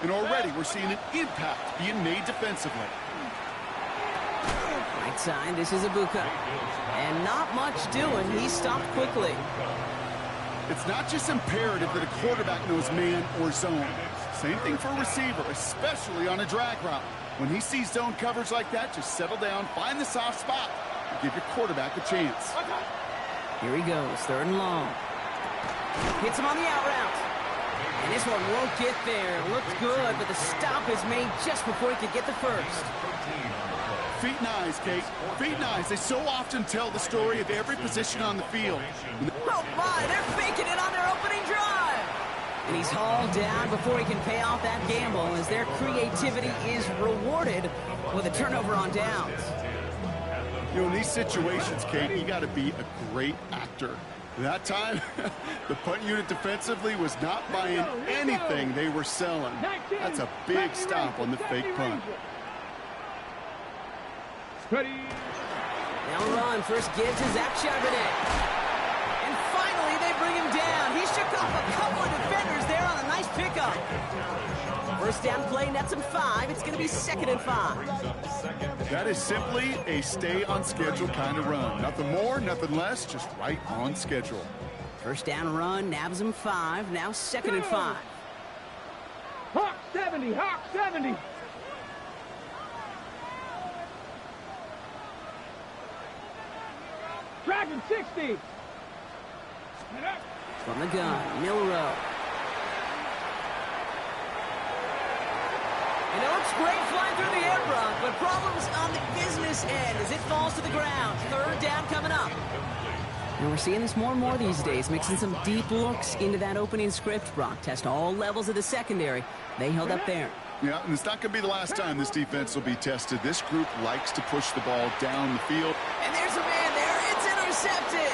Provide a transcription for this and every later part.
And already we're seeing an impact being made defensively. Right side, this is a Bucs. And not much doing. He stopped quickly. It's not just imperative that a quarterback knows man or zone. Same thing for a receiver, especially on a drag route. When he sees zone coverage like that, just settle down, find the soft spot, and give your quarterback a chance. Here he goes, 3rd and long. Hits him on the out route. And this one won't get there. Looked good, but the stop is made just before he could get the first. Feet and eyes, Kate. Feet and eyes. They so often tell the story of every position on the field. Oh my, they're faking it on their opening drive. And he's hauled down before he can pay off that gamble as their creativity is rewarded with a turnover on downs. You know, in these situations, Kate, you got to be a great actor. That time, the punt unit defensively was not buying anything they were selling. That's a big stop on the fake punt. Ready. Now run, first give to Zach Charbonnet. And finally, they bring him down. He shook off a couple of defenders there on a nice pickup. First down play, nets him 5. It's going to be 2nd and 5. That is simply a stay on schedule kind of run. Nothing more, nothing less, just right on schedule. First down run, nabs him 5. Now 2nd and 5. Hawk 70, Hawk 70. Dragon 60. From the gun, Milrow. And it looks great flying through the air, Brock, but problems on the business end as it falls to the ground. 3rd down coming up. And we're seeing this more and more these days, mixing some deep looks into that opening script, Brock. Test all levels of the secondary. They held up there. Yeah, and it's not going to be the last time this defense will be tested. This group likes to push the ball down the field. And there's a man there. It's intercepted.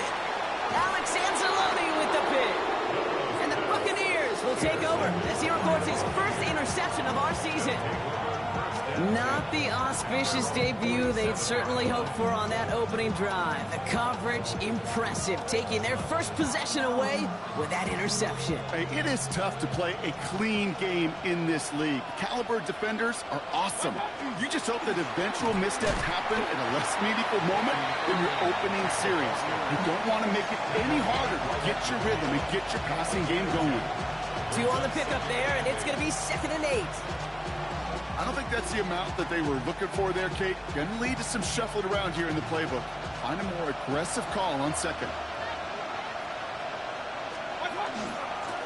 Alex Anzalone with the pick. And the Buccaneers will take over as he records his first interception of our season. Not the auspicious debut they'd certainly hoped for on that opening drive. The coverage, impressive, taking their first possession away with that interception. Hey, it is tough to play a clean game in this league. Caliber defenders are awesome. You just hope that eventual missteps happen at a less meaningful moment in your opening series. You don't want to make it any harder to get your rhythm and get your passing game going. 2 on the pickup there, and it's going to be 2nd and 8. I don't think that's the amount that they were looking for there, Kate. Going to lead to some shuffling around here in the playbook. Find a more aggressive call on 2nd.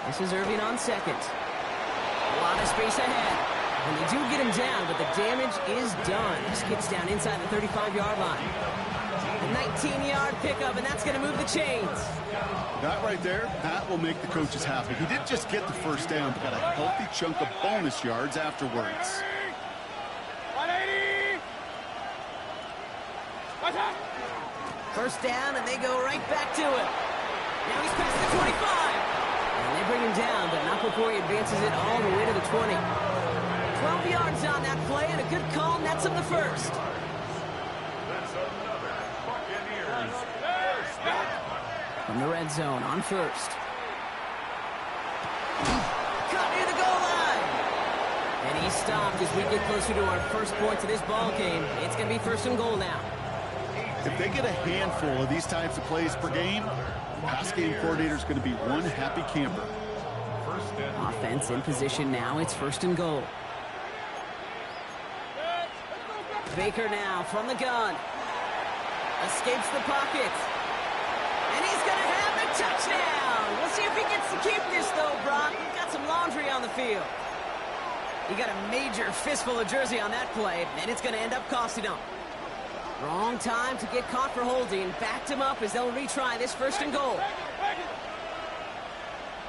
This is Irving on 2nd. A lot of space ahead. And they do get him down, but the damage is done. He skips down inside the 35-yard line. A 19-yard pickup, and that's going to move the chains. That right there, that will make the coaches happy. He didn't just get the first down, but got a healthy chunk of bonus yards afterwards. 180. First down, and they go right back to it. Now he's past the 25. And they bring him down, but not before he advances it all the way to the 20. 12 yards on that play, and a good call nets him the first. From the red zone on 1st. Cut near the goal line. And he stopped as we get closer to our first points of this ball game. It's going to be 1st and goal now. If they get a handful of these types of plays per game, the pass game coordinator is going to be one happy camper. Offense in position now. It's 1st and goal. Baker now from the gun. Escapes the pocket. And he's going to have the touchdown. We'll see if he gets to keep this, though, Brock. We've got some laundry on the field. He got a major fistful of jersey on that play, and it's going to end up costing him. Wrong time to get caught for holding. Backed him up as they'll retry this 1st and goal.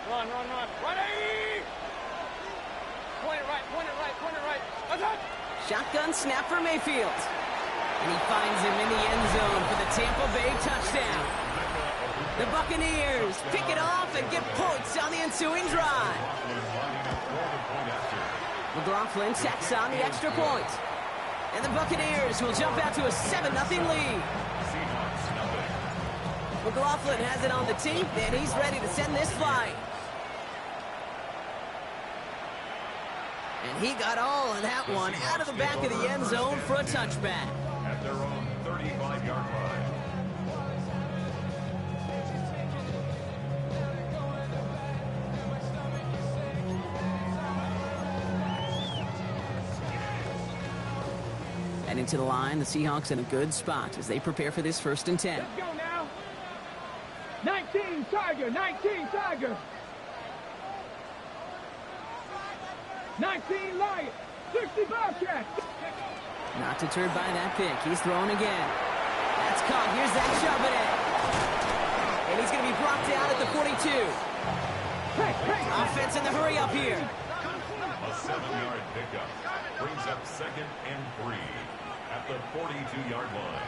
Run. 180. Point it right. Shotgun snap for Mayfield. And he finds him in the end zone for the Tampa Bay touchdown. The Buccaneers pick it off and get points on the ensuing drive. McLaughlin tacks on the extra point. And the Buccaneers will jump out to a 7-0 lead. McLaughlin has it on the tee, and he's ready to send this flying. And he got all of that one out of the back of the end zone for a touchback. At their own 35-yard line. Heading to the line, the Seahawks in a good spot as they prepare for this 1st and 10. Let's go now. 19 Tiger, 19 Tiger. 19 Lion, 60 Bobcat. Not deterred by that pick. He's throwing again. That's caught. Here's that shoving it. And he's going to be brought down at the 42. Offense in the hurry up here. A 7-yard pickup brings up 2nd and 3 at the 42-yard line.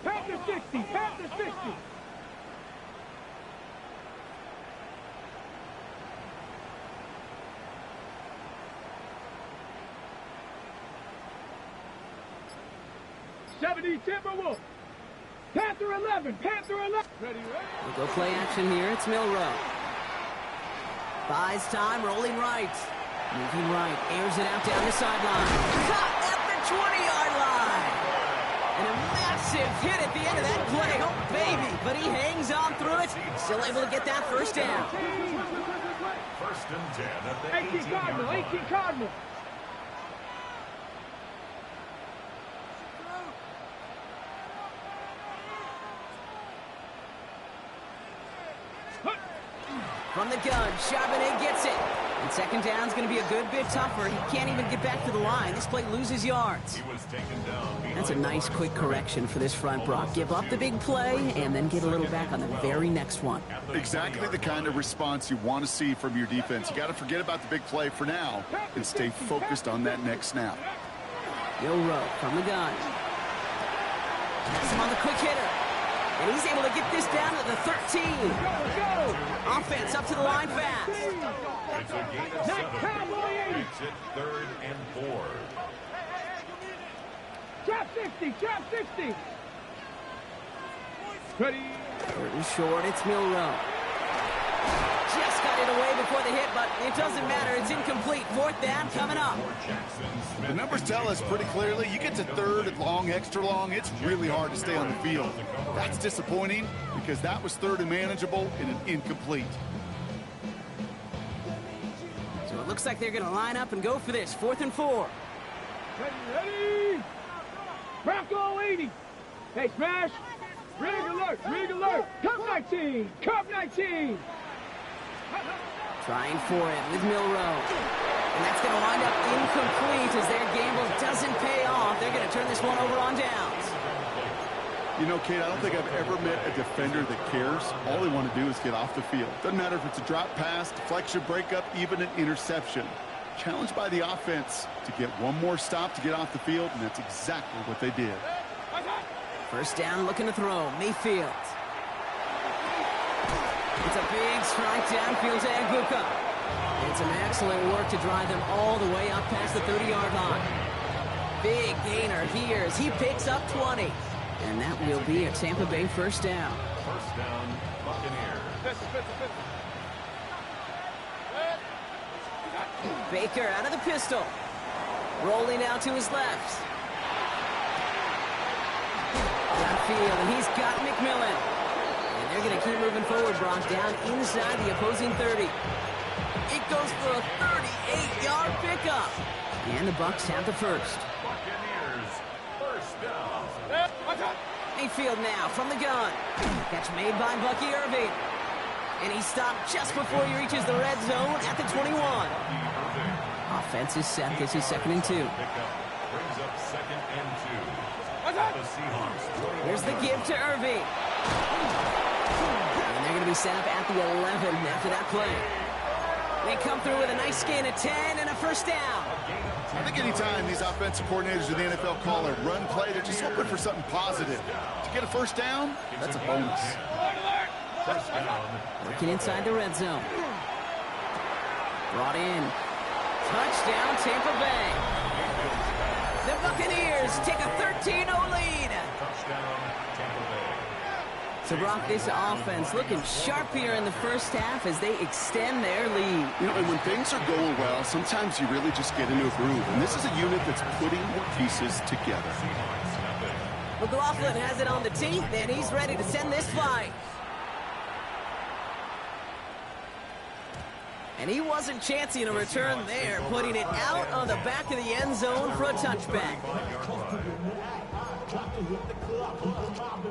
Panther 60, Panther 60. Timberwolf. Panther 11, Panther 11. Ready, ready. We'll go play action here. It's Milrow. Buys time, rolling right. Moving right, airs it out down the sideline. Caught at the 20-yard line. And a massive hit at the end of that play. Oh, baby. But he hangs on through it. Still able to get that 1st down. 1st and 10 at the 18 Cardinal, 18 Cardinal. From the gun, Charbonnet gets it. And 2nd down's going to be a good bit tougher. He can't even get back to the line. This play loses yards. He was taken down. That's a nice quick correction for this front, Brock. Give up the big play and then get a little back on the very next one. Exactly the kind of response you want to see from your defense. You got to forget about the big play for now and stay focused on that next snap. Milrow from the gun. Has him on the quick hitter. And he's able to get this down to the 13. Offense up to the line fast. It's a gain of 7. Makes it 3rd and 4. Trap 60, trap 60. Ready. 3rd and short, it's Milrow. Just got it away before the hit, but it doesn't matter. It's incomplete. 4th down coming up. The numbers tell us pretty clearly, you get to 3rd and long, extra long, it's really hard to stay on the field. That's disappointing because that was 3rd and manageable and an incomplete. So it looks like they're going to line up and go for this. 4th and 4. Ready. Bronco 80. Hey, smash. Rig alert, rig alert. Cup 19, Cup 19. Trying for it with Milrow. And that's going to wind up incomplete as their gamble doesn't pay off. They're going to turn this one over on downs. You know, Kate, I don't think I've ever met a defender that cares. All they want to do is get off the field. Doesn't matter if it's a drop pass, deflection, breakup, even an interception. Challenged by the offense to get one more stop to get off the field, and that's exactly what they did. 1st down, looking to throw. Mayfield. It's a big strike downfield to Aguka. It's an excellent work to drive them all the way up past the 30-yard line. Big gainer here as he picks up 20. And that will be a Tampa Bay 1st down. 1st down, Buccaneers. Baker out of the pistol. Rolling out to his left. Downfield, and he's got McMillan. And they're going to keep moving forward, Brock, down inside the opposing 30. It goes for a 38-yard pickup. And the Bucs have the 1st. Buccaneers, 1st down. Mayfield now from the gun. Catch made by Bucky Irving. And he stopped just before he reaches the red zone at the 21. Offense is set. This is 2nd and 2. Brings up 2nd and 2. The Seahawks. Here's the give to Irving. And they're going to be set up at the 11 after that play. They come through with a nice gain of 10 and a 1st down. I think anytime these offensive coordinators in the NFL call a run play, they're just hoping for something positive. To get a 1st down, that's a bonus. 1st down. Working inside the red zone. Brought in. Touchdown, Tampa Bay. The Buccaneers take a 13-0 lead. Touchdown, Tampa Bay. So, Brock, this offense looking sharp here in the first half as they extend their lead. You know, and when things are going well, sometimes you really just get into a groove. And this is a unit that's putting the pieces together. McLaughlin has it on the tee, and he's ready to send this flight. And he wasn't chancing a return there, putting it out on the back of the end zone for a touchback.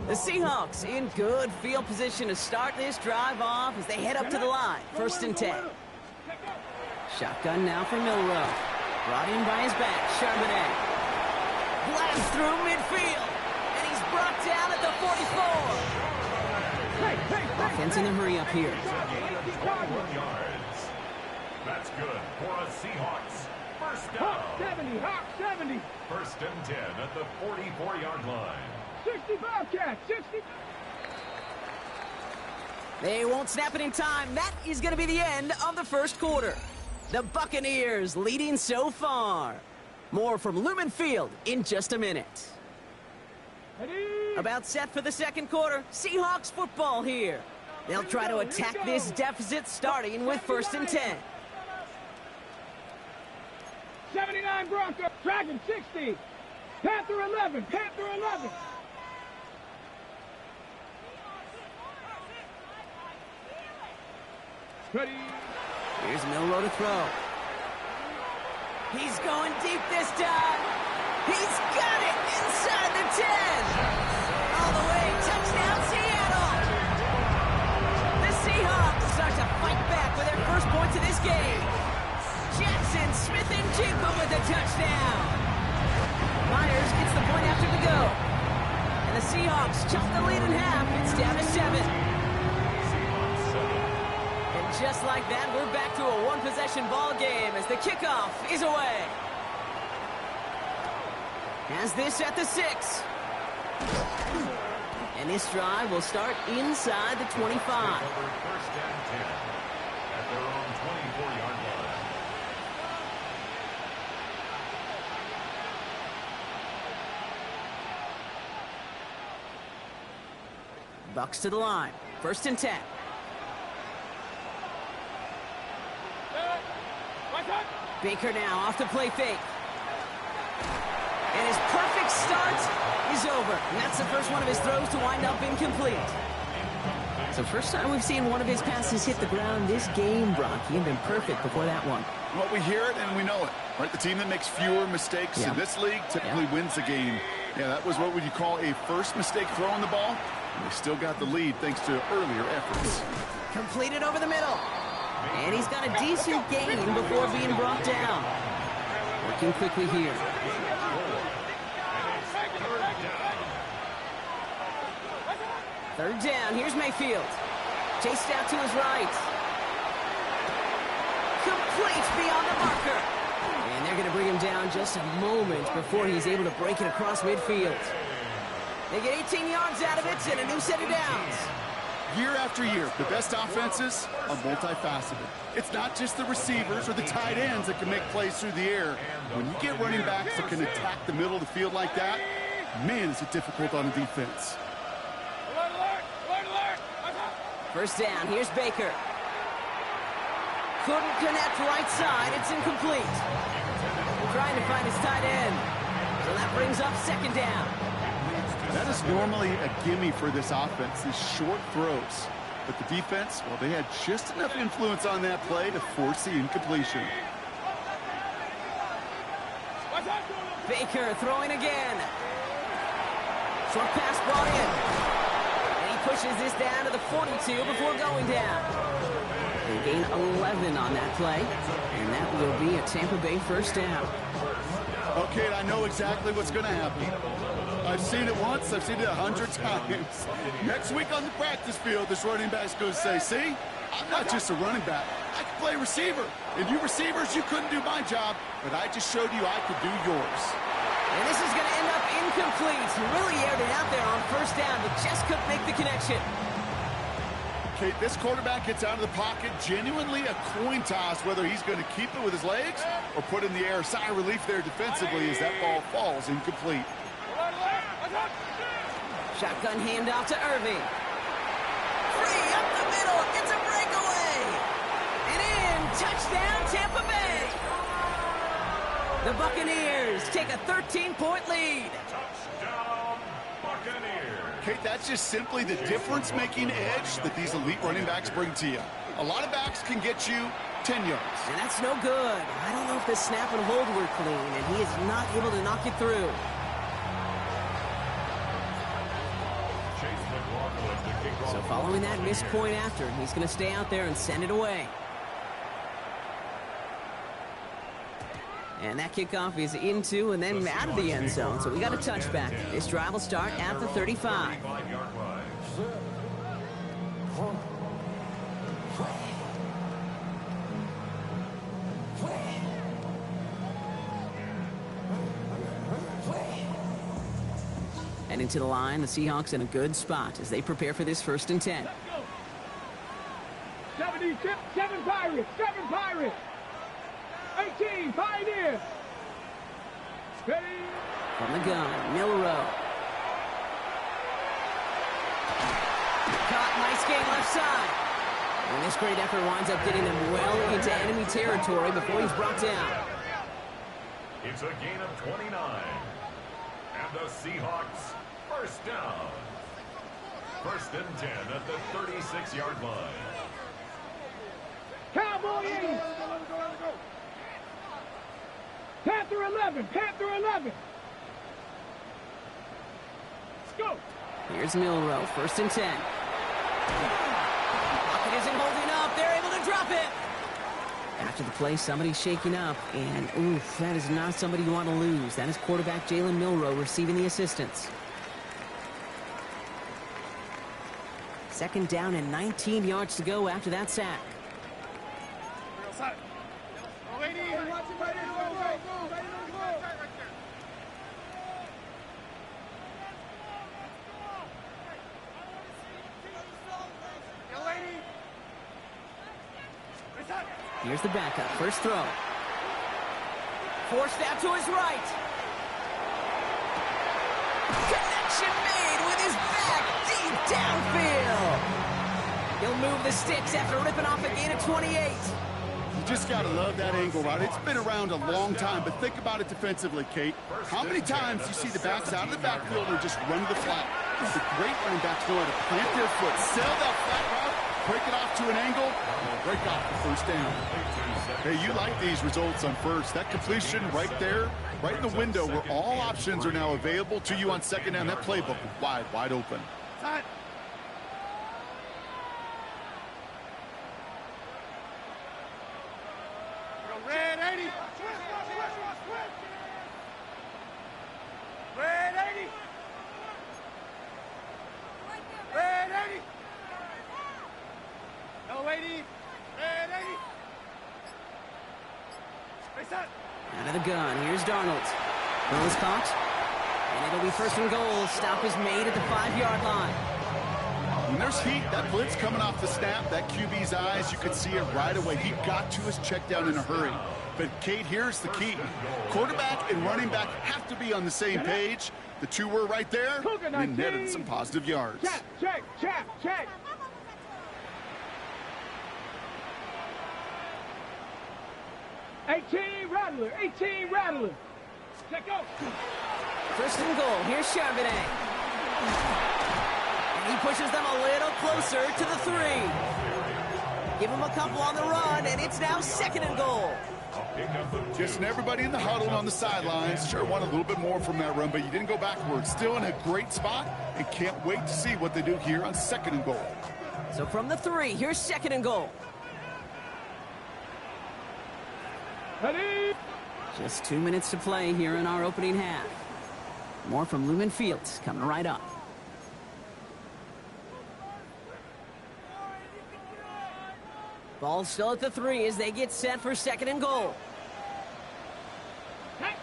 The Seahawks in good field position to start this drive off as they head up to the line. 1st and 10. Shotgun now for Milrow. Brought in by his back, Charbonnet. Blast through midfield. And he's brought down at the 44. Offense in a hurry up here. That's good for a Seahawks. First down. Hawk 70, Hawk 70. 1st and 10 at the 44-yard line. 60 Bobcats, 60. They won't snap it in time. That is going to be the end of the first quarter. The Buccaneers leading so far. More from Lumen Field in just a minute. Ready? About set for the second quarter. Seahawks football here. They'll try to attack this deficit starting with 1st and 10. 79 Broncos, Dragon 60. Panther 11, Panther 11. Ready? Here's Milrow to throw. He's going deep this time. He's got it inside the 10. All the way, touchdown Seattle. The Seahawks start to fight back with their first points of this game. Jackson, Smith, and Jigba with a touchdown. Myers gets the point after the go. And the Seahawks chop the lead in half. It's down to 7. Just like that, we're back to a one-possession ball game as the kickoff is away. Has this at the 6. And this drive will start inside the 25. 1st and 10 at their own 24-yard line. Bucs to the line. 1st and 10. Baker now off the play fake. And his perfect start is over. And that's the first one of his throws to wind up incomplete. So first time we've seen one of his passes hit the ground this game, Brock. He had been perfect before that one. Well, we hear it and we know it. Right? The team that makes fewer mistakes in this league typically wins the game. Yeah, that was what would you call a first mistake throwing the ball. And they still got the lead thanks to earlier efforts. Completed over the middle. And he's got a decent gain before being brought down. Working quickly here. Third down. Here's Mayfield. Chased out to his right. Complete beyond the marker. And they're going to bring him down just a moment before he's able to break it across midfield. They get 18 yards out of it and a new set of downs. Year after year, the best offenses are multifaceted. It's not just the receivers or the tight ends that can make plays through the air. When you get running backs that can attack the middle of the field like that, man, is it difficult on the defense. First down, here's Baker. Couldn't connect right side, it's incomplete. Trying to find his tight end. So that brings up 2nd down. That is normally a gimme for this offense, these short throws. But the defense, well, they had just enough influence on that play to force the incompletion. Baker throwing again. Short pass brought in. And he pushes this down to the 42 before going down. They gain 11 on that play. And that will be a Tampa Bay first down. Okay, I know exactly what's going to happen. I've seen it once, I've seen it 100 times. Next week on the practice field, this running back's going to say, see, I'm not just a running back. I can play receiver. And you receivers, you couldn't do my job, but I just showed you I could do yours. And this is going to end up incomplete. He really aired it out there on first down, but just couldn't make the connection. Okay, this quarterback gets out of the pocket, genuinely a coin toss, whether he's going to keep it with his legs or put in the air. Sigh of relief there defensively as that ball falls incomplete. Shotgun handoff to Irving. Touchdown, Tampa Bay! The Buccaneers take a 13-point lead. Touchdown, Buccaneers. Kate, that's just simply the difference-making edge that these elite running backs bring to you. A lot of backs can get you 10 yards. And that's no good. I don't know if the snap and hold were clean, and he is not able to knock it through. So following that missed point after, he's going to stay out there and send it away. And that kickoff is into and then out of the end zone. So we got a touchback. This drive will start at the 35. And into the line, the Seahawks in a good spot as they prepare for this 1st and 10. 7 Pirates, 7 Pirates. 18, Pioneers. Ready? From the gun, Milrow. Caught, nice gain left side. And this great effort winds up getting them well into enemy territory before he's brought down. It's a gain of 29. And the Seahawks, 1st down. 1st and 10 at the 36-yard line. Cowboys. Panther 11, Panther 11. Let's go. Here's Milrow, 1st and 10. Pocket isn't holding up. They're able to drop it. After the play, somebody's shaking up. And, oof, that is not somebody you want to lose. That is quarterback Jalen Milrow receiving the assistance. 2nd down and 19 yards to go after that sack. Here's the backup. 1st throw. Forced out to his right. Connection made with his back deep downfield. He'll move the sticks after ripping off a gain of 28. You just got to love that angle route. It's been around a long time, but think about it defensively, Kate. How many times you see the backs out of the backfield and just run to the flat? The great running backs know how to plant their foot, sell that flat route, break it off to an angle, and break off the 1st down. Hey, you like these results on 1st. That completion right there, right in the window where all options are now available to you on 2nd down. That playbook wide open. Red 80. Red 80. Red 80. No 80. Red 80. Out of the gun. Here's Darnold. Throw is caught. And it'll be 1st and goal. Stop is made at the 5-yard line. When there's heat, that blitz coming off the snap, that QB's eyes, you could see it right away. He got to his check down in a hurry. But, Kate, here's the key. Quarterback and running back have to be on the same page. The two were right there and netted some positive yards. Check. 18 Rattler, 18 Rattler. Check out. 1st and goal. Here's Charbonnet. And he pushes them a little closer to the 3. Give him a couple on the run, and it's now 2nd and goal. Just everybody in the huddle on the sidelines. Sure want a little bit more from that run, but you didn't go backwards. Still in a great spot, and can't wait to see what they do here on 2nd and goal. So from the 3, here's 2nd and goal. Ready? Just 2 minutes to play here in our opening half. More from Lumen Fields coming right up. Ball still at the 3 as they get set for 2nd and goal. Back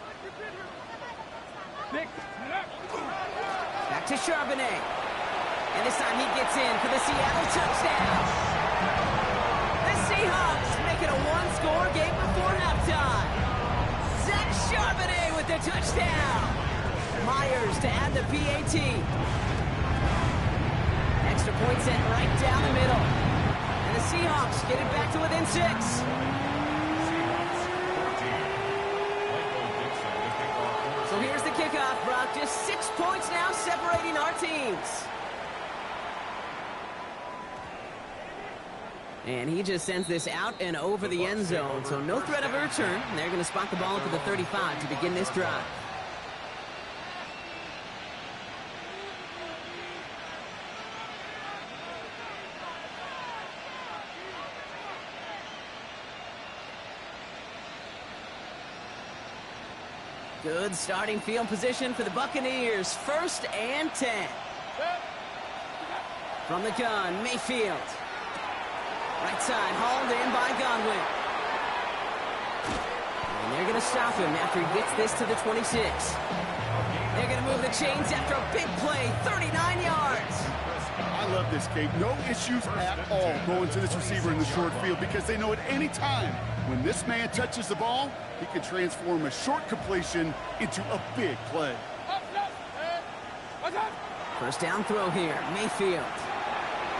to Charbonnet. And this time he gets in for the Seattle touchdown. The Seahawks make it a one-score game before halftime. Zach Charbonnet with the touchdown. Myers to add the PAT. Extra point sent right down the middle. And the Seahawks get it back to within 6. kickoff, Brock. Just 6 points now separating our teams. And he just sends this out and over the end zone, so no threat of a return. They're going to spot the ball up at the 35 to begin this drive. Good starting field position for the Buccaneers. 1st and 10. From the gun, Mayfield. Right side, hauled in by Godwin. And they're going to stop him after he gets this to the 26. They're going to move the chains after a big play, 39 yards. I love this, Kate. No issues at all going to this receiver in the short field because they know at any time when this man touches the ball, he can transform a short completion into a big play. First down throw here, Mayfield.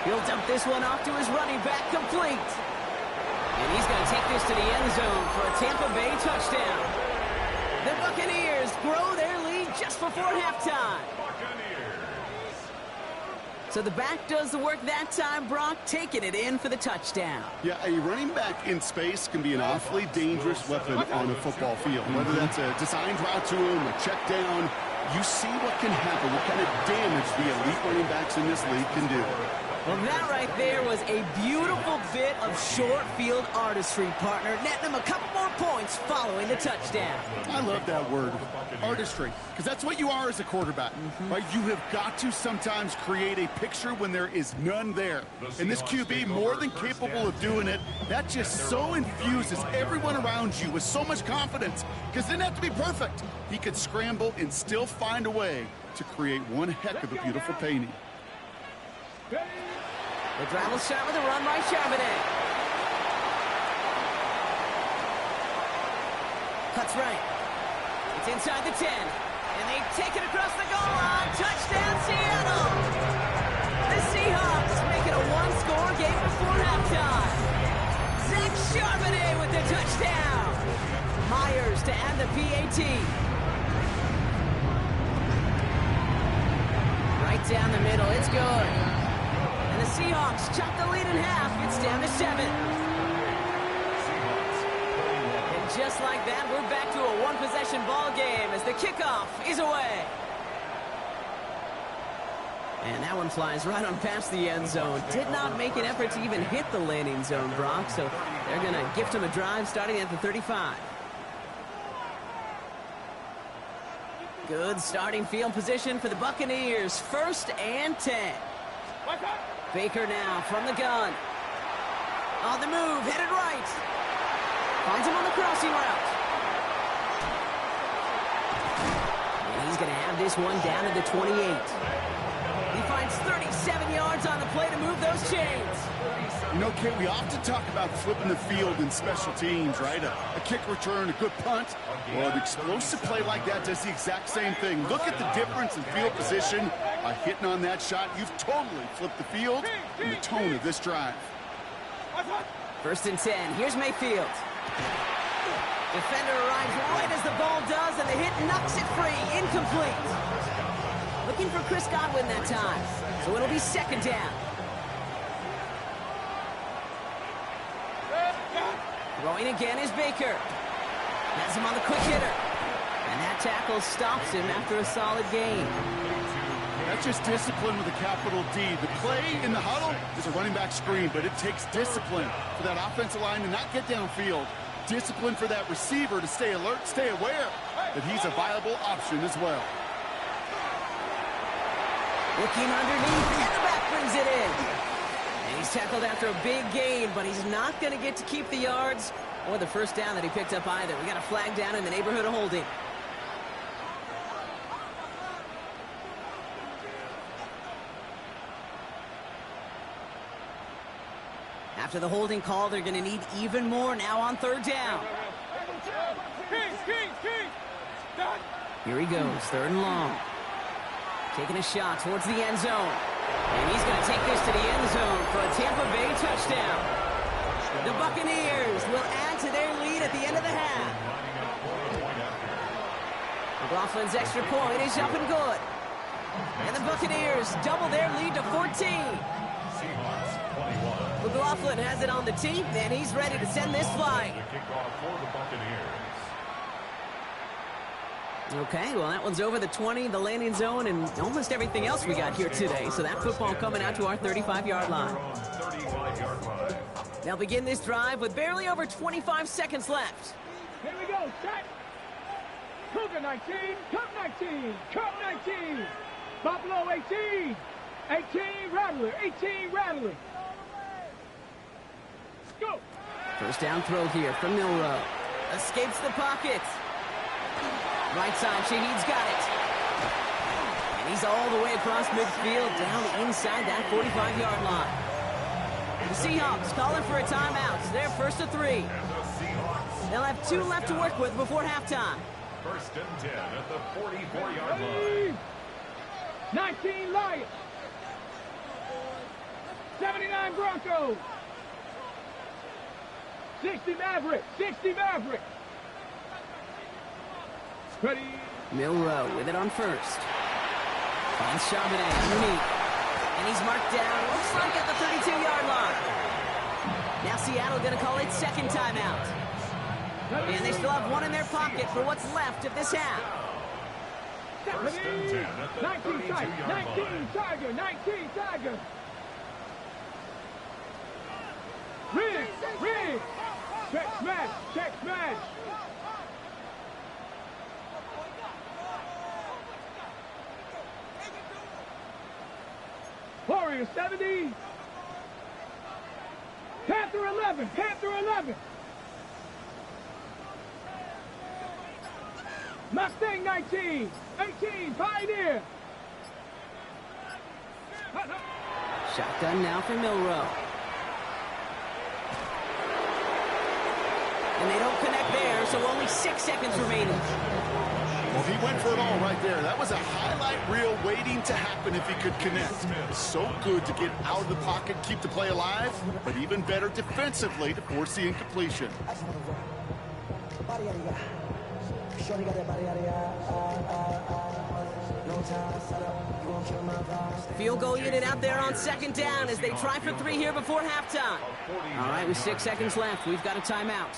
He'll dump this one off to his running back, complete. And he's going to take this to the end zone for a Tampa Bay touchdown. The Buccaneers grow their lead just before halftime. So the back does the work that time, Brock, taking it in for the touchdown. Yeah, a running back in space can be an awfully dangerous weapon on a football field. Whether that's a designed route to him, a check down, you see what can happen, what kind of damage the elite running backs in this league can do. Well, that right there was a beautiful bit of short field artistry, partner, netting them a couple more points following the touchdown. I love that word, artistry, because that's what you are as a quarterback, right? You have got to sometimes create a picture when there is none there. And this QB, more than capable of doing it, that just so infuses everyone around you with so much confidence, because it didn't have to be perfect. He could scramble and still find a way to create one heck of a beautiful painting. The drive will start with a run by Charbonnet. Cuts right. It's inside the 10. And they take it across the goal line. Touchdown, Seattle! The Seahawks make it a one-score game before halftime. Zach Charbonnet with the touchdown. Myers to add the PAT. Right down the middle. It's good. The Seahawks chop the lead in half. It's down to 7. And just like that, we're back to a one-possession ball game as the kickoff is away. And that one flies right on past the end zone. Did not make an effort to even hit the landing zone, Brock, so they're going to gift him a drive starting at the 35. Good starting field position for the Buccaneers. 1st and 10. Baker now from the gun. On the move, headed right. Finds him on the crossing route. And he's going to have this one down to the 28. He finds 37 yards on the play to move those chains. You know, Kate, we often talk about flipping the field in special teams, right? A kick return, a good punt. Well, an explosive play like that does the exact same thing. Look at the difference in field position. By hitting on that shot, you've totally flipped the field and the tone of this drive. 1st and 10. Here's Mayfield. Defender arrives right as the ball does, and the hit knocks it free. Incomplete. Looking for Chris Godwin that time. So it'll be 2nd down. Throwing again is Baker. Has him on the quick hitter. And that tackle stops him after a solid gain. That's just discipline with a capital D. The play in the huddle is a running back screen, but it takes discipline for that offensive line to not get downfield. Discipline for that receiver to stay alert, stay aware that he's a viable option as well. Looking underneath, and the back brings it in. And he's tackled after a big gain, but he's not going to get to keep the yards or the first down that he picked up either. We got a flag down in the neighborhood of holding. After the holding call, they're going to need even more now on 3rd down. Here he goes, 3rd and long. Taking a shot towards the end zone. And he's going to take this to the end zone for a Tampa Bay touchdown. The Buccaneers will add to their lead at the end of the half. McLaughlin's extra point is up and good. And the Buccaneers double their lead to 14. Seahawks 21. McLaughlin has it on the tee, and he's ready to send this flight. The kickoff for the Buccaneers. Okay, well, that one's over the 20, the landing zone, and almost everything else we got here today. So that football coming out to our 35-yard line. 35-yard line. They'll begin this drive with barely over 25 seconds left. Here we go, set. Cougar 19, Cup 19, Cup 19. Buffalo 18, 18 Rattler, 18 Rattler. Go. First down throw here from Milrow. Escapes the pocket. Right side, Shaheed's got it. And he's all the way across midfield, down inside that 45-yard line. The Seahawks calling for a timeout. They're first to 3. And the Seahawks. They'll have 2 left to work with before halftime. First and 10 at the 44-yard line. 19 Lions. 79 Broncos. 60 Mavericks. 60 Mavericks. Ready. Milrow with it on first. Finds Charbonnet underneath. And he's marked down, looks like at the 32-yard line. Now Seattle going to call it second timeout. And they still have 1 in their pocket for what's left of this half. First and 10 at the 19 Tiger. 32-yard 19 line. Tiger. 19 Tiger. Rig. Check smash. Check smash. Warrior 70. Panther 11. Panther 11. Mustang 19. 18. Pioneer. Shotgun now for Milrow. And they don't connect there, so only 6 seconds remaining. Well, he went for it all right there. That was a highlight reel waiting to happen if he could connect. So good to get out of the pocket, keep the play alive, but even better defensively to force the incompletion. Field goal unit out there on second down as they try for 3 here before halftime. All right, with 6 seconds left, we've got a timeout.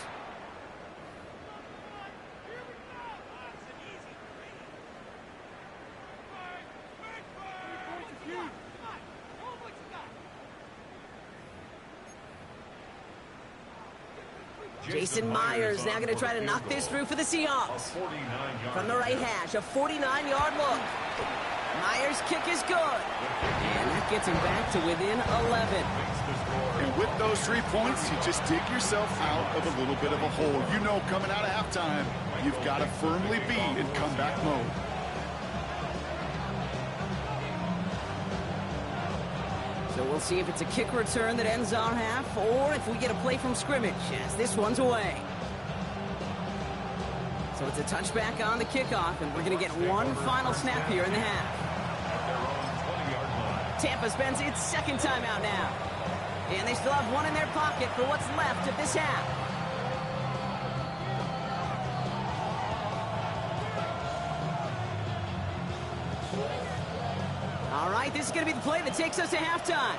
Jason Myers now going to try to knock this through for the Seahawks. From the right hash, a 49-yard look. Myers' kick is good. And that gets him back to within 11. And with those 3 points, you just dig yourself out of a little bit of a hole. You know, coming out of halftime, you've got to firmly be in comeback mode. So we'll see if it's a kick return that ends our half, or if we get a play from scrimmage, as this one's away. So it's a touchback on the kickoff, and we're going to get 1 final snap here in the half. Tampa spends its second timeout now. And they still have 1 in their pocket for what's left of this half. All right, this is going to be the play that takes us to halftime.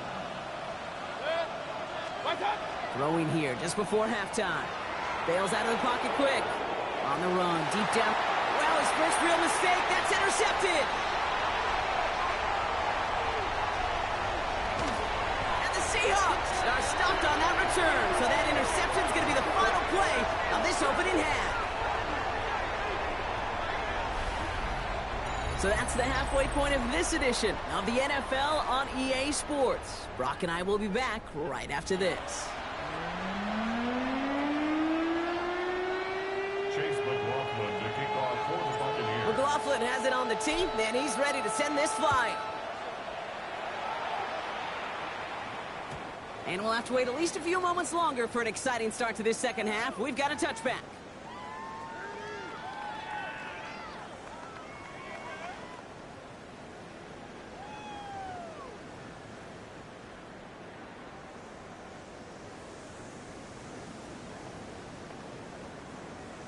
Throwing here just before halftime. Bails out of the pocket quick. On the run, deep down. Well, his first real mistake. That's intercepted. And the Seahawks are stopped on that return. So that interception is going to be the final play of this opening half. So that's the halfway point of this edition of the NFL on EA Sports. Brock and I will be back right after this. Chase McLaughlin to kick off for the Buccaneers. McLaughlin has it on the tee, and he's ready to send this flight. And we'll have to wait at least a few moments longer for an exciting start to this second half. We've got a touchback.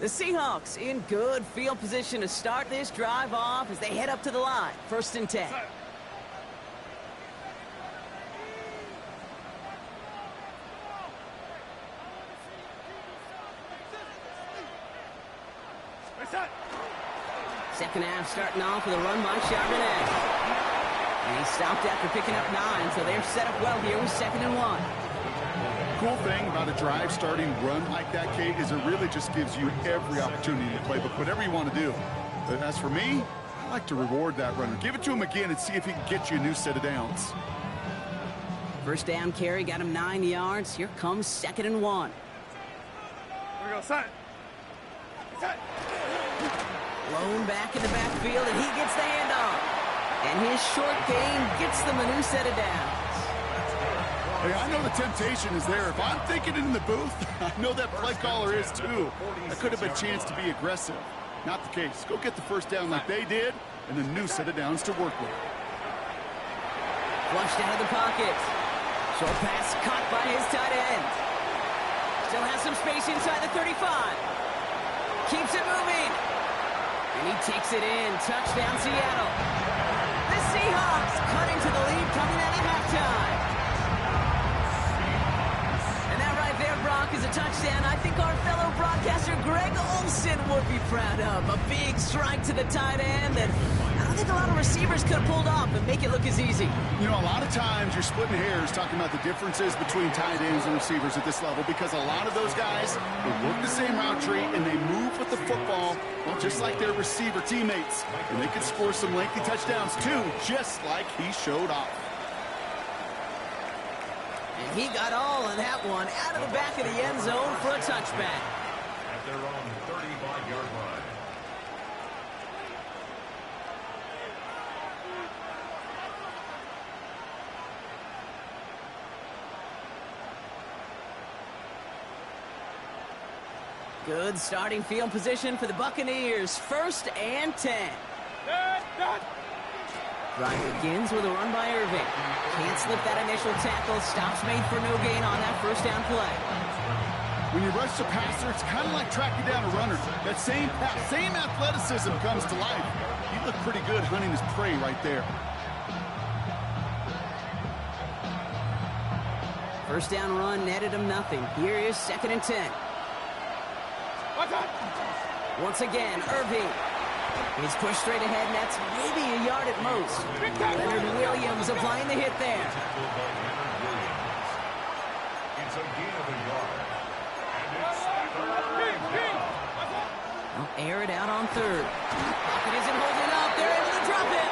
The Seahawks in good field position to start this drive off as they head up to the line. 1st and 10. Second half starting off with a run by Charbonnet. And he stopped after picking up 9, so they're set up well here with 2nd and 1. Cool thing about a drive starting run like that, Kate, is it really just gives you every opportunity to play, but whatever you want to do. But as for me, I like to reward that runner. Give it to him again and see if he can get you a new set of downs. First down carry got him 9 yards. Here comes 2nd and 1. Here we go, son. Set. Blown back in the backfield, and he gets the handoff. And his short gain gets them a new set of downs. Hey, I know the temptation is there. If I'm thinking it in the booth, I know that play caller is too. That could have been a chance to be aggressive. Not the case. Go get the first down like they did, and a new set of downs to work with. Flushed out of the pocket. Short pass caught by his tight end. Still has some space inside the 35. Keeps it moving. And he takes it in. Touchdown, Seattle. The Seahawks cutting to the lead coming out of halftime. And that right there, Brock, is a touchdown I think our fellow broadcaster Greg Olsen would be proud of. A big strike to the tight end that I don't think a lot of receivers could have pulled off and make it look as easy. You know, a lot of times you're splitting hairs talking about the differences between tight ends and receivers at this level because a lot of those guys, they work the same route tree and they move with the football, well, just like their receiver teammates. And they can score some lengthy touchdowns too, just like he showed off. And he got all of that one out of the back of the end zone for a touchback. At their own 35-yard line. Good starting field position for the Buccaneers. 1st and 10. Drive begins with a run by Irving. Can't slip that initial tackle. Stops made for no gain on that first down play. When you rush the passer, it's kind of like tracking down a runner. That same pass, same athleticism comes to life. He looked pretty good hunting his prey right there. First down run netted him nothing. Here is 2nd and 10. Once again, Irving. He's pushed straight ahead, and that's maybe a yard at most. Leonard Williams applying the hit there. It's a gain of a yard. And it's 3rd down. I'll air it out on 3rd. Pocket isn't holding up. They're able to drop it.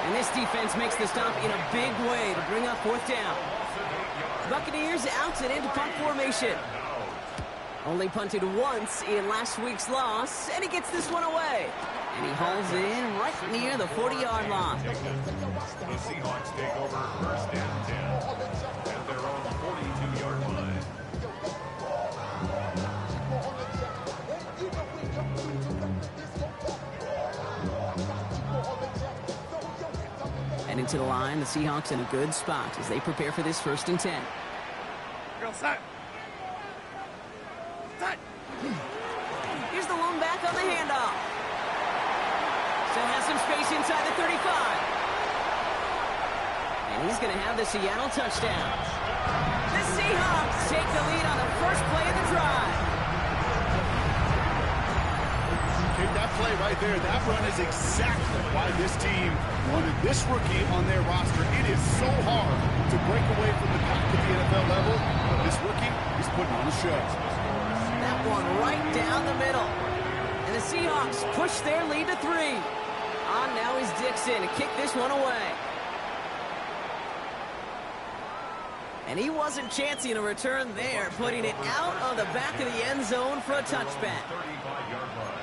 And this defense makes the stop in a big way to bring up 4th down. Buccaneers out and into punt formation. Only punted once in last week's loss, and he gets this one away. And he hauls it in right near the 40-yard line. The Seahawks take over 1st and 10 at their own 42-yard line. And into the line, the Seahawks in a good spot as they prepare for this 1st and 10. Go, set. Here's the lone back on the handoff. Still has some space inside the 35. And he's going to have the Seattle touchdown. The Seahawks take the lead on the first play of the drive. Okay, that play right there, that run is exactly why this team wanted this rookie on their roster. It is so hard to break away from the pack at the NFL level, but this rookie is putting on a show. That one right down the middle. And the Seahawks push their lead to 3. On now is Dixon to kick this one away. And he wasn't chancing a return there, putting it out of the back of the end zone for a touchback. 35-yard line.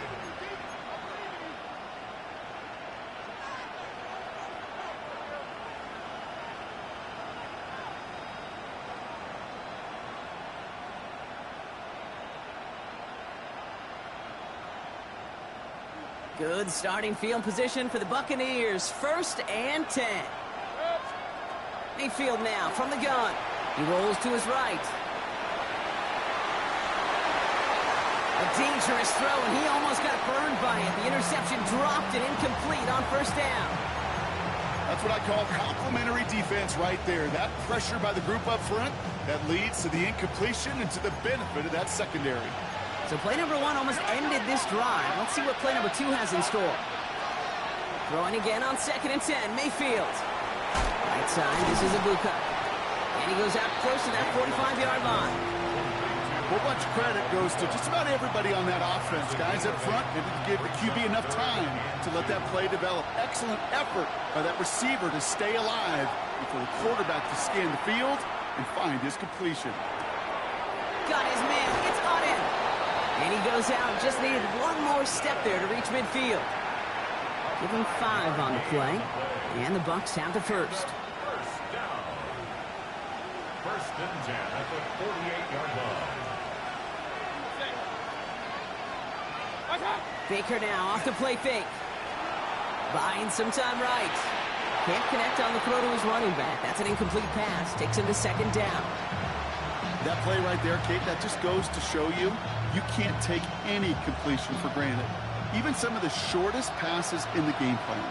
Good starting field position for the Buccaneers. 1st and 10. Mayfield now from the gun. He rolls to his right. A dangerous throw, and he almost got burned by it. The interception dropped and incomplete on first down. That's what I call complimentary defense right there. That pressure by the group up front, that leads to the incompletion and to the benefit of that secondary. So play number 1 almost ended this drive. Let's see what play number 2 has in store. Throwing again on 2nd and 10, Mayfield. Right side, this is Bucs. And he goes out close to that 45-yard line. Well, much credit goes to just about everybody on that offense. Guys up front didn't give the QB enough time to let that play develop. Excellent effort by that receiver to stay alive and for the quarterback to scan the field and find his completion. Got his man. It's on him. And he goes out. Just needed one more step there to reach midfield. Give him 5 on the play. And the Bucs have the first. First down. First and 10 at the 48-yard line. Baker now off the play fake. Buying some time right. Can't connect on the throw to his running back. That's an incomplete pass. Takes him to 2nd down. That play right there, Kate, that just goes to show you can't take any completion for granted. Even some of the shortest passes in the game plan.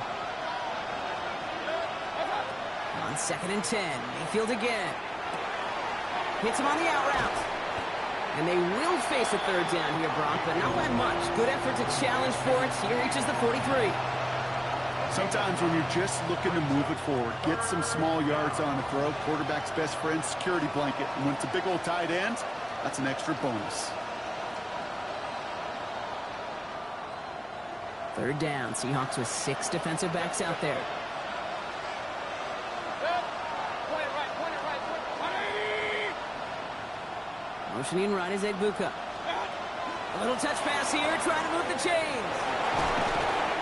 On 2nd and 10, Mayfield again. Hits him on the out route. And they will face a 3rd down here, Brock, but not by much. Good effort to challenge for it. He reaches the 43. Sometimes when you're just looking to move it forward, get some small yards on a throw, quarterback's best friend, security blanket. And when it's a big old tight end, that's an extra bonus. 3rd down. Seahawks with 6 defensive backs out there. Motioning right is Bucs. A little touch pass here, trying to move the chains.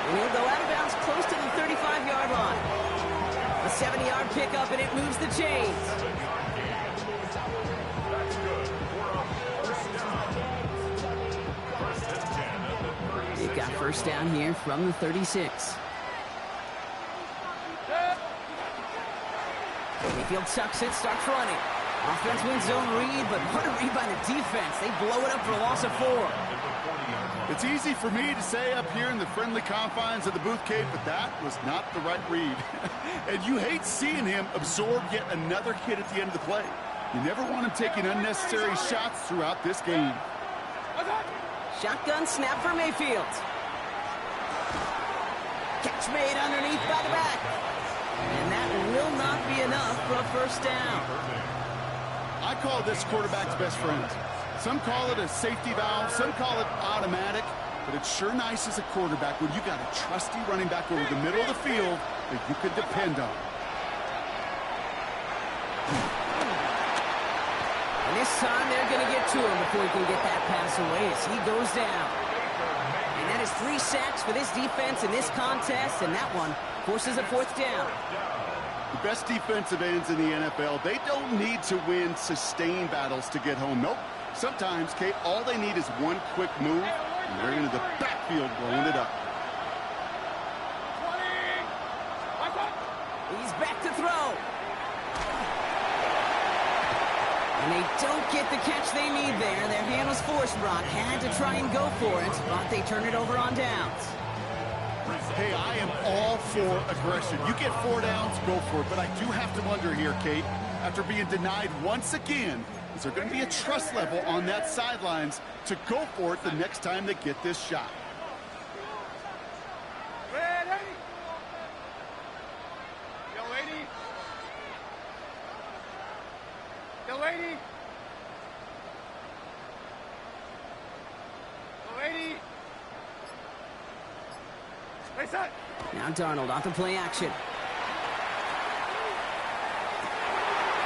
And he'll go out of bounds close to the 35-yard line. A 70-yard pickup, and it moves the chains. They've got first down here from the 36. Mayfield tucks it, starts running. Offense wins zone read, but what a read by the defense. They blow it up for a loss of 4. It's easy for me to say up here in the friendly confines of the booth cave, but that was not the right read. And you hate seeing him absorb yet another hit at the end of the play. You never want him taking unnecessary shots throughout this game. Shotgun snap for Mayfield. Catch made underneath by the back. And that will not be enough for a first down. I call this quarterback's best friend. Some call it a safety valve, some call it automatic, but it's sure nice as a quarterback when you got a trusty running back over the middle of the field that you could depend on. And this time they're going to get to him before he can get that pass away as he goes down. And that is 3 sacks for this defense in this contest, and that one forces a 4th down. The best defensive ends in the NFL, they don't need to win sustained battles to get home. Nope. Sometimes, Kate, all they need is one quick move, and they're into the backfield blowing it up. He's back to throw. And they don't get the catch they need there. Their hand was forced, Brock. Had to try and go for it, but they turn it over on downs. Hey, I am all for aggression. You get 4 downs, go for it. But I do have to wonder here, Kate, after being denied once again, is there going to be a trust level on that sidelines to go for it the next time they get this shot? Ready? Yo, lady. Yo, lady. Yo, lady. Reset. Now Darnold off the play action.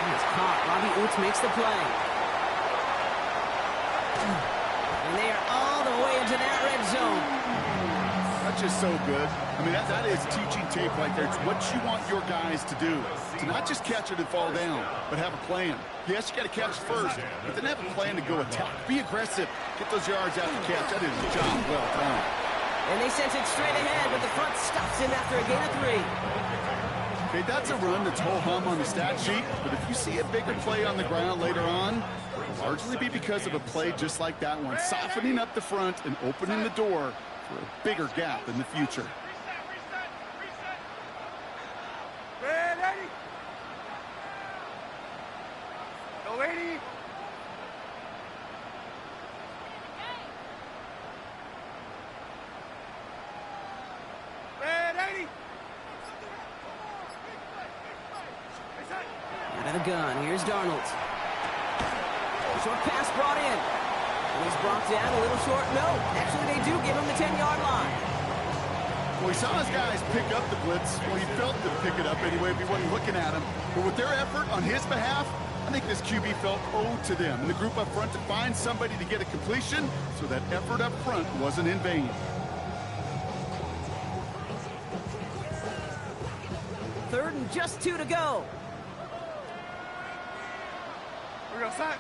He's caught. Robbie Oots makes the play. And they are all the way into that red zone. That's just so good. I mean, that is teaching tape right there. It's what you want your guys to do. To not just catch it and fall down, but have a plan. Yes, you got to catch first, but then have a plan to go attack. Be aggressive. Get those yards after catch. That is a job well done. And they sent it straight ahead, but the front stops him after a gain of 3. Okay, that's a run that's ho-hum on the stat sheet, but if you see a bigger play on the ground later on, it'll largely be because of a play just like that one, softening up the front and opening the door for a bigger gap in the future. Ready? Go, lady. Ready? Out of the gun, here's Darnold. Short pass brought in. And he's brought down a little short. No, actually they do give him the 10-yard line. Well, he saw his guys pick up the blitz. Well, he felt them pick it up anyway if he wasn't looking at him. But with their effort on his behalf, I think this QB felt owed to them and the group up front to find somebody to get a completion, so that effort up front wasn't in vain. Third and just 2 to go. We're going to sack.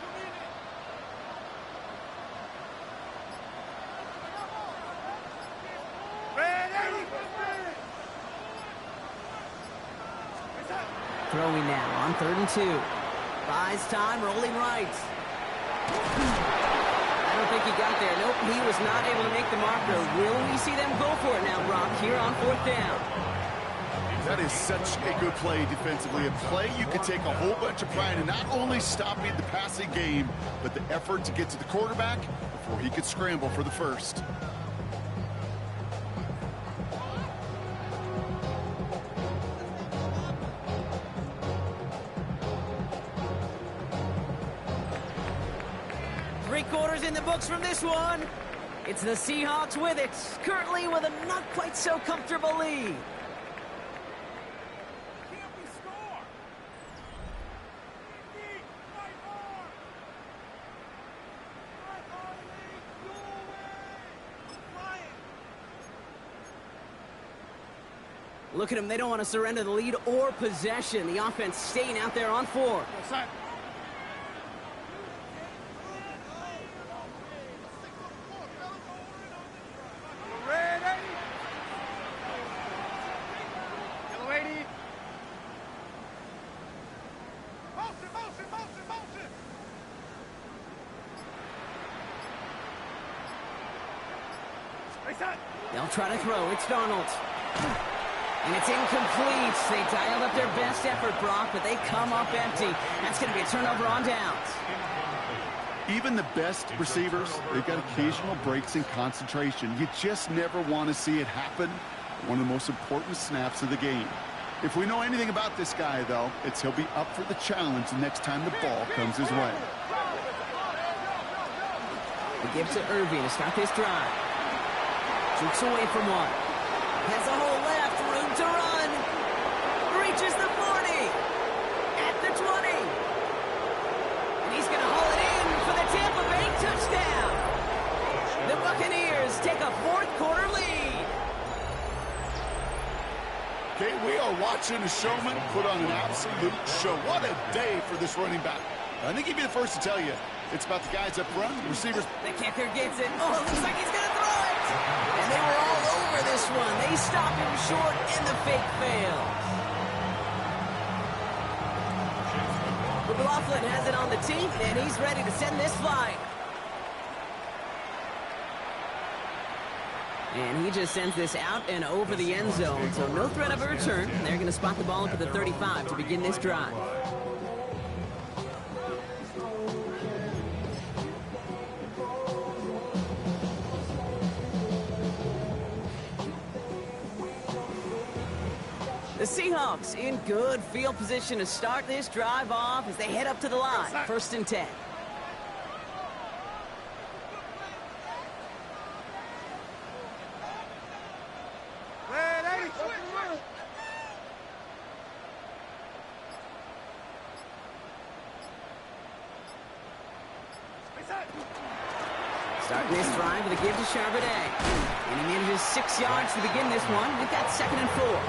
Throwing now on 3rd and 2. Buys time, rolling right. I don't think he got there. Nope, he was not able to make the marker. Will we see them go for it now, Brock, here on 4th down? That is such a good play defensively. A play you could take a whole bunch of pride in, not only stopping the passing game, but the effort to get to the quarterback before he could scramble for the first. Three-quarters in the books from this one. It's the Seahawks with it, currently with a not quite so comfortable lead. Look at them. They don't want to surrender the lead or possession. The offense staying out there on 4. They'll try to throw. It's Darnold. And it's incomplete. They dialed up their best effort, Brock, but they come up empty. That's going to be a turnover on downs. Even the best receivers, they've got occasional breaks in concentration. You just never want to see it happen. One of the most important snaps of the game. If we know anything about this guy, though, it's he'll be up for the challenge the next time the ball comes his way. They give to Irving to start this drive. Jukes away from one. Has a hole left, room to run. Reaches the 40. At the 20. And he's going to haul it in for the Tampa Bay touchdown. The Buccaneers take a 4th quarter lead. Okay, we are watching a showman put on an absolute show. What a day for this running back. I think he'd be the first to tell you. It's about the guys up front, the receivers. The kicker gets it. Oh, it looks like he's going to throw it. And they were all over this one. They stop him short, and the fake fails. McLaughlin has it on the tee, and he's ready to send this flying. And he just sends this out and over the end zone, so no threat of a return. They're going to spot the ball up at the 35 to begin this drive. The Seahawks in good field position to start this drive off as they head up to the line. 1st and 10. Starting this drive with a give to Charbonnet. And he manages 6 yards to begin this one. We've got 2nd and 4.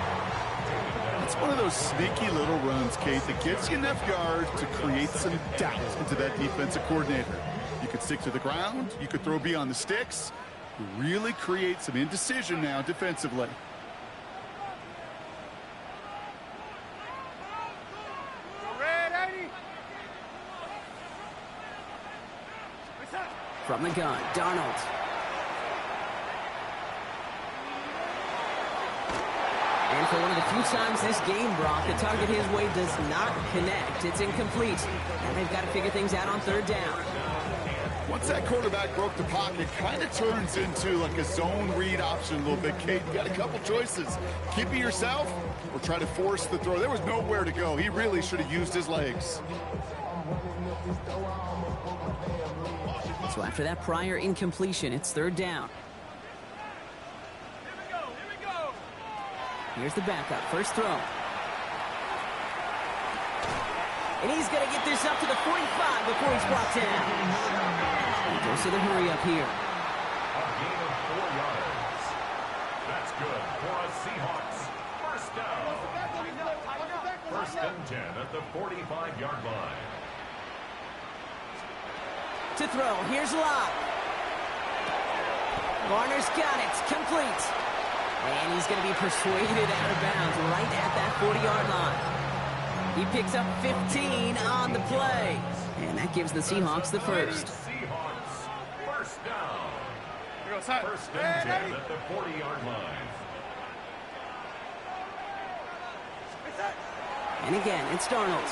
It's one of those sneaky little runs, Kate, that gives you enough yards to create some doubt into that defensive coordinator. You could stick to the ground. You could throw beyond the sticks. You really create some indecision now defensively. From the gun, Darnold. And for one of the few times this game, Brock, the target his way does not connect. It's incomplete. And they've got to figure things out on third down. Once that quarterback broke the pocket, it kind of turns into like a zone read option a little bit, Kate. You got a couple choices. Keep it yourself or try to force the throw. There was nowhere to go. He really should have used his legs. So after that prior incompletion, it's third down. Here's the backup. First throw. And he's going to get this up to the 45 before he's brought down. He goes to the hurry up here. A gain of 4 yards. That's good for a Seahawks first down. First and 10 at the 45-yard line. To throw. Here's Locke. Varner's got it. Complete. And he's going to be persuaded out of bounds right at that 40-yard line. He picks up 15 on the play. And that gives the Seahawks the first. Seahawks first down. First and 10 at the 40-yard line. And again, it's Darnold.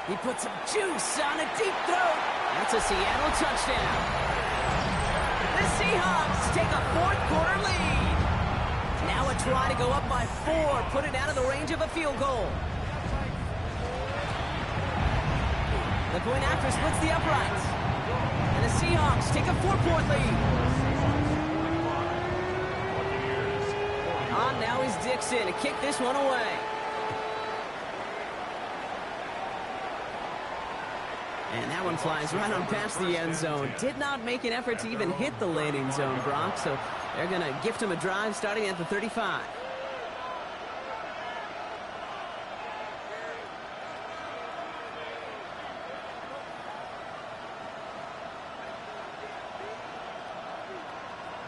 He puts some juice on a deep throw. That's a Seattle touchdown. The Seahawks take a fourth-quarter lead. Now a try to go up by 4, put it out of the range of a field goal. The point after splits the uprights. And the Seahawks take a 4-point lead. On now is Dixon to kick this one away. And that one flies right on past the end zone. Did not make an effort to even hit the landing zone, Brock. So they're going to gift him a drive starting at the 35.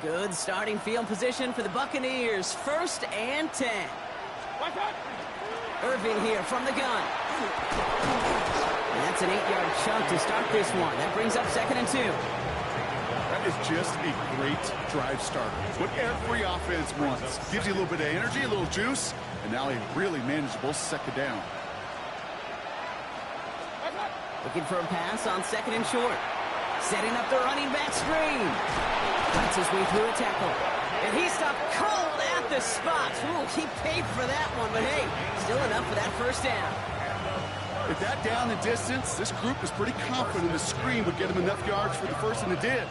Good starting field position for the Buccaneers. First and 10. Irving here from the gun. And that's an 8-yard chunk to start this one. That brings up second and 2. That is just a great drive starter. What every offense wants. Gives you a little bit of energy, a little juice, and now a really manageable second down. Looking for a pass on second and short. Setting up the running back screen. Cuts his way through a tackle. And he stopped cold at the spot. Ooh, he paid for that one, but hey, still enough for that first down. With that down the distance, this group is pretty confident the screen would get him enough yards for the first, and it did.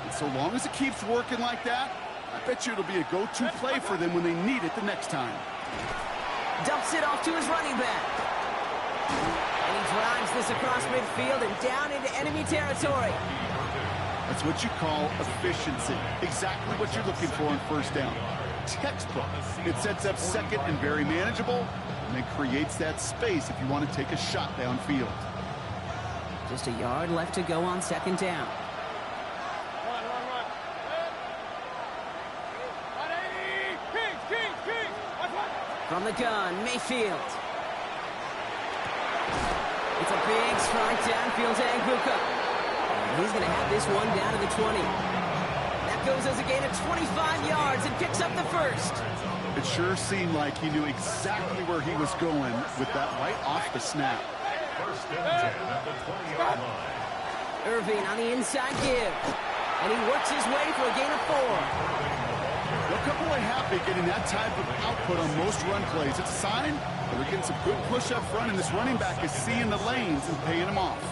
And so long as it keeps working like that, I bet you it'll be a go-to play for them when they need it the next time. Dumps it off to his running back. And he drives this across midfield and down into enemy territory. That's what you call efficiency. Exactly what you're looking for on first down. Textbook. It sets up second and very manageable, and then creates that space if you want to take a shot downfield. Just a yard left to go on second down. From the gun, Mayfield. It's a big strike downfield to Agbuka. He's going to have this one down to the 20. That goes as a gain of 25 yards and picks up the first. It sure seemed like he knew exactly where he was going with that right off the snap. First and 10 at the 20-yard line. Irving on the inside give. And he works his way for a gain of 4. They'll come away happy getting that type of output on most run plays. It's a sign that they're getting some good push up front, and this running back is seeing the lanes and paying them off.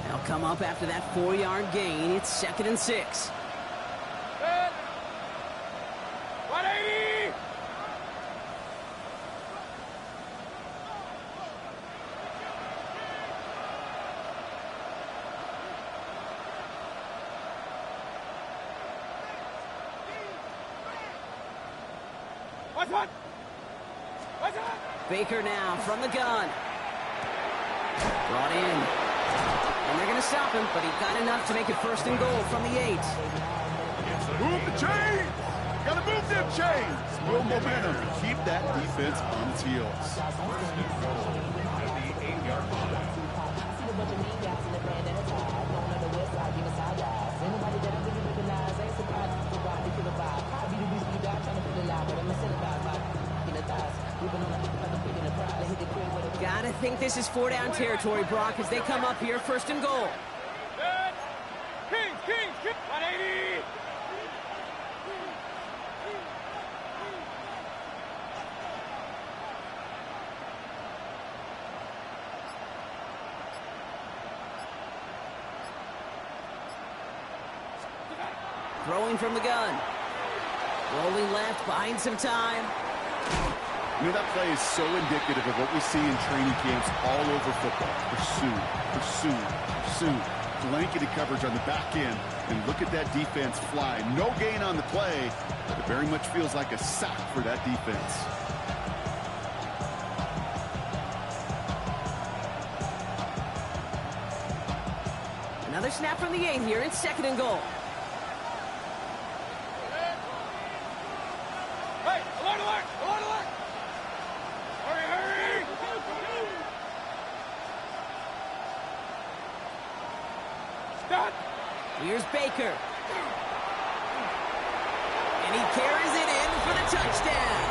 They'll come up after that 4-yard gain. It's second and 6. Baker now from the gun. Brought in. And they're going to stop him, but he got enough to make it first and goal from the 8. Move the chain! Gotta move Massive change. Will momentum keep that defense on its heels. First and goal at the 8-yard line. Gotta think this is 4-down territory, Brock, as they come up here, first and goal. Kings, 180. Throwing from the gun. Rolling left, buying some time. You know, that play is so indicative of what we see in training camps all over football. Pursue. Blanketed coverage on the back end. And look at that defense fly. No gain on the play, but it very much feels like a sack for that defense. Another snap from the 8 here. It's second and goal. Hey, alert! Hurry! Stop! Here's Baker. And he carries it in for the touchdown.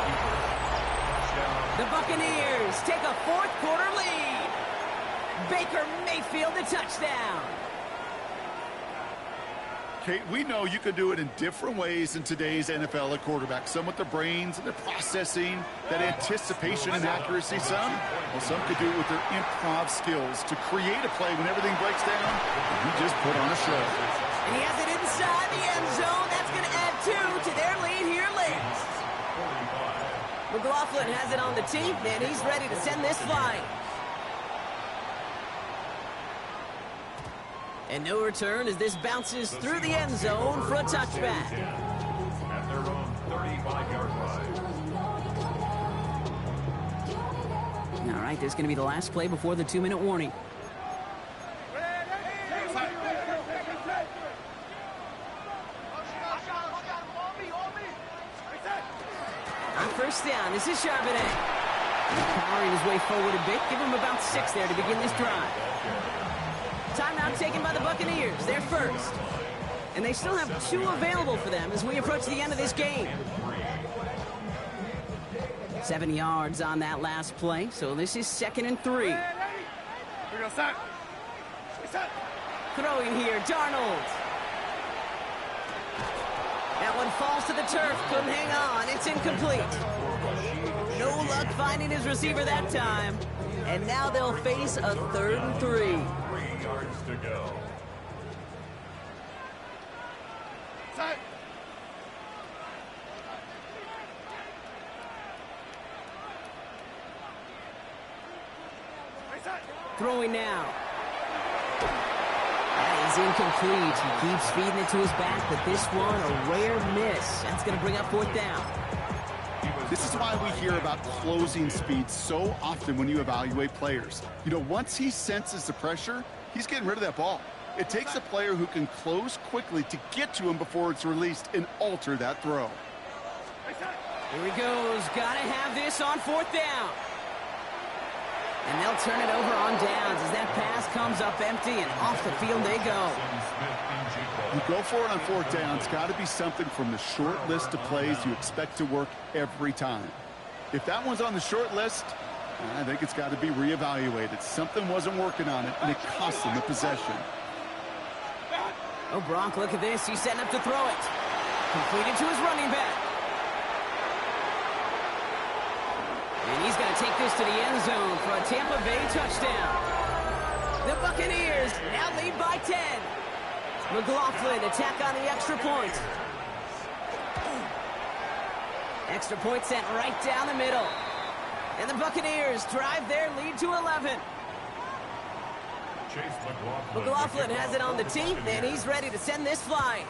The Buccaneers take a fourth-quarter lead. Baker Mayfield, the touchdown. Kate, we know you can do it in different ways in today's NFL at quarterback. Some with their brains and their processing, that anticipation and accuracy. Some could do it with their improv skills to create a play when everything breaks down. And he just put on a show. And he has it inside the end zone. That's going to add 2 to their lead here late. McLaughlin has it on the tee, and he's ready to send this flying. And no return as this bounces through the end zone for a touchback. At their own 35-yard line. All right, there's going to be the last play before the 2-minute warning. On first down, this is Charbonnet. Powering his way forward a bit. Give him about 6 there to begin this drive. Timeout taken by the Buccaneers. They're first. And they still have 2 available for them as we approach the end of this game. 7 yards on that last play, so this is 2nd and 3. Throwing here, Darnold. That one falls to the turf, couldn't hang on. It's incomplete. No luck finding his receiver that time. And now they'll face a 3rd and 3. 3 yards to go. Throwing now. That is incomplete. He keeps feeding it to his back, but this one, a rare miss. That's going to bring up 4th down. This is why we hear about closing speed so often when you evaluate players. You know, once he senses the pressure, he's getting rid of that ball. It takes a player who can close quickly to get to him before it's released and alter that throw. Here he goes. Got to have this on 4th down. And they'll turn it over on downs as that pass comes up empty and off the field they go. You go for it on 4th down. It's got to be something from the short list of plays you expect to work every time. If that one's on the short list, I think it's got to be reevaluated. Something wasn't working on it, and it cost them the possession. Oh, Brock, look at this. He's setting up to throw it. Completed to his running back. And he's going to take this to the end zone for a Tampa Bay touchdown. The Buccaneers now lead by 10. McLaughlin attack on the extra point. Extra point sent right down the middle. And the Buccaneers drive their lead to 11. Chase McLaughlin has it on the tee, and he's ready to send this flying.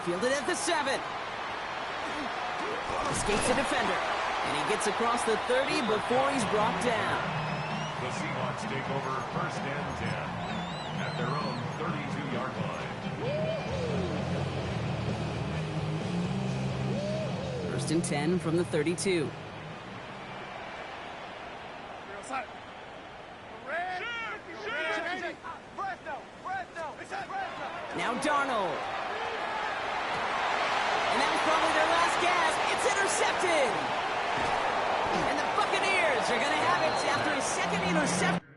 Fielded at the 7. Escapes a defender, and he gets across the 30 before he's brought down. The Seahawks take over 1st and 10 at their own 32-yard line. First and 10 from the 32. Now Darnold. And that was probably their last gasp. It's intercepted. And the Buccaneers are going to have it after a second interception.